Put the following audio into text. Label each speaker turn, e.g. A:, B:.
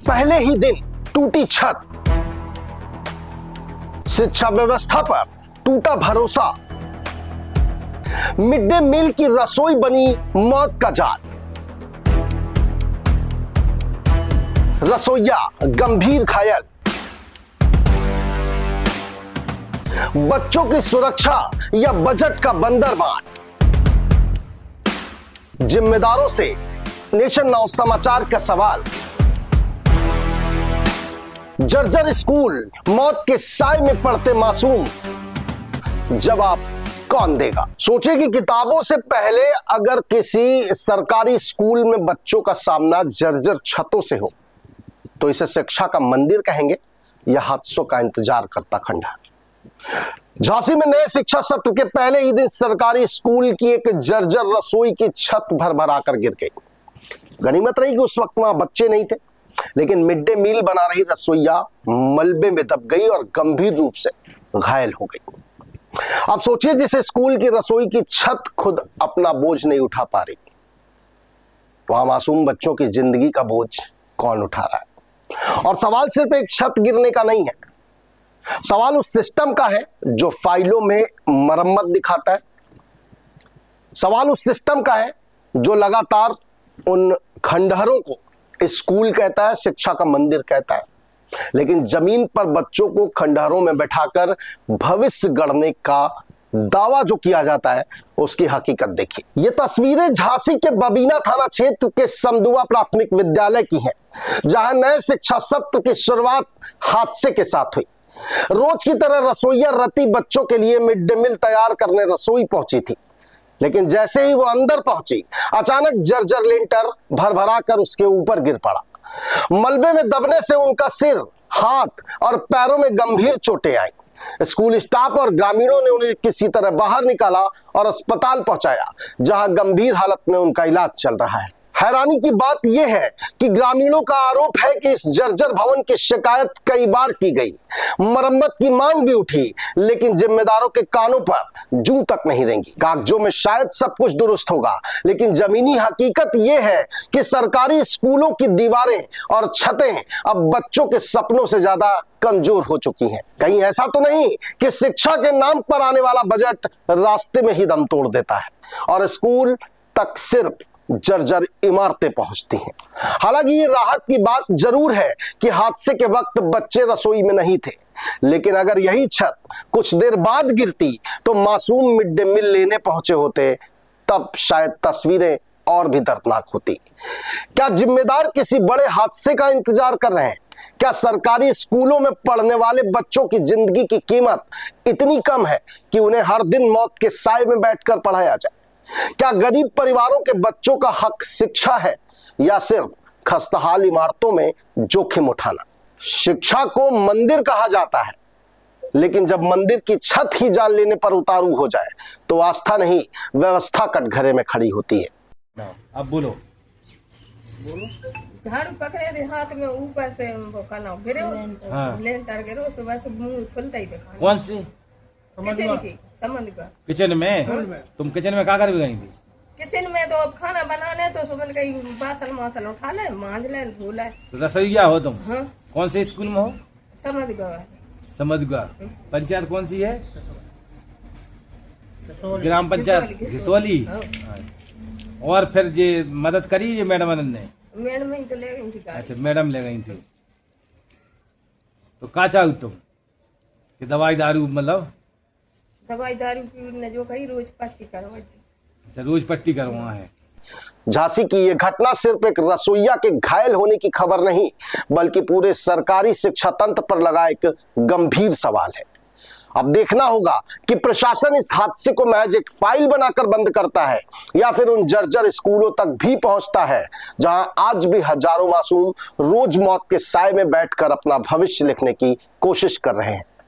A: पहले ही दिन टूटी छत, शिक्षा व्यवस्था पर टूटा भरोसा, मिड डे मील की रसोई बनी मौत का जाल, रसोइया गंभीर घायल, बच्चों की सुरक्षा या बजट का बंदरबान। जिम्मेदारों से नेशन नाउ समाचार का सवाल। जर्जर स्कूल, मौत के साए में पड़ते मासूम, जवाब कौन देगा? सोचिए कि किताबों से पहले अगर किसी सरकारी स्कूल में बच्चों का सामना जर्जर छतों से हो तो इसे शिक्षा का मंदिर कहेंगे या हादसों का इंतजार करता खंडहर। झांसी में नए शिक्षा सत्र के पहले ही दिन सरकारी स्कूल की एक जर्जर रसोई की छत भरभरा कर गिर गई। गनीमत रही कि उस वक्त वहां बच्चे नहीं थे, लेकिन मिड डे मील बना रही रसोइया मलबे में दब गई और गंभीर रूप से घायल हो गई। अब सोचिए, जिस स्कूल की रसोई की छत खुद अपना बोझ नहीं उठा पा रही, वहां मासूम बच्चों की जिंदगी का बोझ कौन उठा रहा है? और सवाल सिर्फ एक छत गिरने का नहीं है, सवाल उस सिस्टम का है जो फाइलों में मरम्मत दिखाता है। सवाल उस सिस्टम का है जो लगातार उन खंडहरों को स्कूल कहता है, शिक्षा का मंदिर कहता है, लेकिन जमीन पर बच्चों को खंडहरों में बैठाकर भविष्य गढ़ने का दावा जो किया जाता है उसकी हकीकत देखिए। ये तस्वीरें झांसी के बबीना थाना क्षेत्र के समदुआ प्राथमिक विद्यालय की हैं, जहां नए शिक्षा सत्र की शुरुआत हादसे के साथ हुई। रोज की तरह रसोइया रति बच्चों के लिए मिड डे मील तैयार करने रसोई पहुंची थी, लेकिन जैसे ही वो अंदर पहुंची, अचानक जर्जर लेंटर भरभरा कर उसके ऊपर गिर पड़ा। मलबे में दबने से उनका सिर, हाथ और पैरों में गंभीर चोटें आई। स्कूल स्टाफ और ग्रामीणों ने उन्हें किसी तरह बाहर निकाला और अस्पताल पहुंचाया, जहां गंभीर हालत में उनका इलाज चल रहा है। हैरानी की बात यह है कि ग्रामीणों का आरोप है कि इस जर्जर भवन की शिकायत कई बार की गई, मरम्मत की मांग भी उठी, लेकिन जिम्मेदारों के कानों पर जूं तक नहीं रेंगी। कागजों में शायद सब कुछ दुरुस्त होगा, लेकिन जमीनी हकीकत यह है कि सरकारी स्कूलों की दीवारें और छतें अब बच्चों के सपनों से ज्यादा कमजोर हो चुकी हैं। कहीं ऐसा तो नहीं कि शिक्षा के नाम पर आने वाला बजट रास्ते में ही दम तोड़ देता है और स्कूल तक सिर्फ जर्जर इमारतें पहुंचती हैं। हालांकि ये राहत की बात जरूर है कि हादसे के वक्त बच्चे रसोई में नहीं थे, लेकिन अगर यही छत कुछ देर बाद गिरती तो मासूम मिड डे मील लेने पहुंचे होते, तब शायद तस्वीरें और भी दर्दनाक होती। क्या जिम्मेदार किसी बड़े हादसे का इंतजार कर रहे हैं? क्या सरकारी स्कूलों में पढ़ने वाले बच्चों की जिंदगी की कीमत इतनी कम है कि उन्हें हर दिन मौत के साए में बैठकर पढ़ाया जाए? क्या गरीब परिवारों के बच्चों का हक शिक्षा है या सिर्फ खस्ताहाल इमारतों में जोखिम उठाना? शिक्षा को मंदिर कहा जाता है, लेकिन जब मंदिर की छत ही जान लेने पर उतारू हो जाए तो आस्था नहीं, व्यवस्था कटघरे में खड़ी होती है।
B: अब बोलो।
C: झाड़ू पकड़े थे हाथ में, ऊपर से गिरे, लेंटर गिरो, सुबह से मुंह खुलता ही देखा।
B: कौन सी?
C: किचन की समझ का।
B: किचन में? तुम किचन में क्या कर भी गई थी?
C: किचन में तो अब खाना बनाने तो सुबह कहीं बासन मासन उठा ले, मांज ले, धो ले।
B: तो रसोईया हो तुम?
C: हाँ।
B: कौन से स्कूल में हो?
C: समझ गया।
B: समझ गया। पंचायत कौन सी है? ग्राम पंचायत घिसोली। और फिर ये मदद करी ये मैडम ने?
C: मैडम ही तो ले गई थी।
B: अच्छा, मैडम ले गई थी। तो क्या चाहो तुम कि दवाई दारू, मतलब
C: दवाई दारू की जो कही रोज पट्टी करवा?
B: अच्छा, रोज पट्टी करवा है।
A: झांसी की यह घटना सिर्फ एक रसोइया के घायल होने की खबर नहीं, बल्कि पूरे सरकारी शिक्षा तंत्र पर लगा एक गंभीर सवाल है। अब देखना होगा कि प्रशासन इस हादसे को महज एक फाइल बनाकर बंद करता है या फिर उन जर्जर स्कूलों तक भी पहुंचता है, जहां आज भी हजारों मासूम रोज मौत के साए में बैठकर अपना भविष्य लिखने की कोशिश कर रहे हैं।